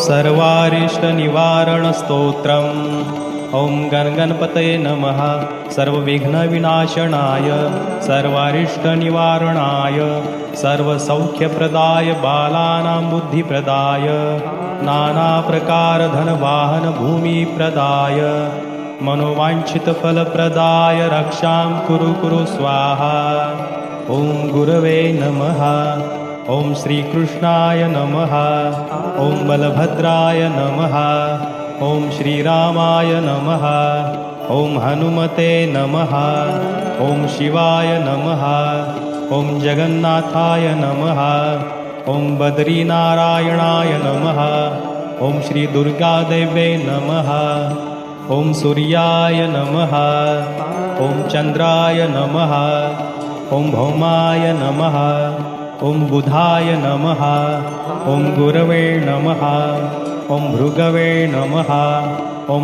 सर्वारिष्टनिवारणस्तोत्रम्। ॐ गणगणपतये नमः। सर्वविघ्नविनाशनाय सर्वारिष्टनिवारणाय सर्वसौख्यप्रदाय बालानां बुद्धिप्रदाय नानाप्रकारधनवाहनभूमिप्रदाय मनोवाञ्छितफलप्रदाय रक्षां कुरु स्वाहा। ॐ गुरवे नमः। ॐ श्रीकृष्णाय नमः। ॐ बलभद्राय नमः। ॐ श्रीरामाय नमः। ॐ हनुमते नमः। ॐ शिवाय नमः। ॐ जगन्नाथाय नमः। ॐ बद्रीनारायणाय नमः। ॐ श्रीदुर्गादेव्यै नमः। ॐ सूर्याय नमः। ॐ चन्द्राय नमः। ॐ भौमाय नमः। ॐ बुधाय नमः। ॐ गुरवे नमः। ॐ भृगवे नमः। ॐ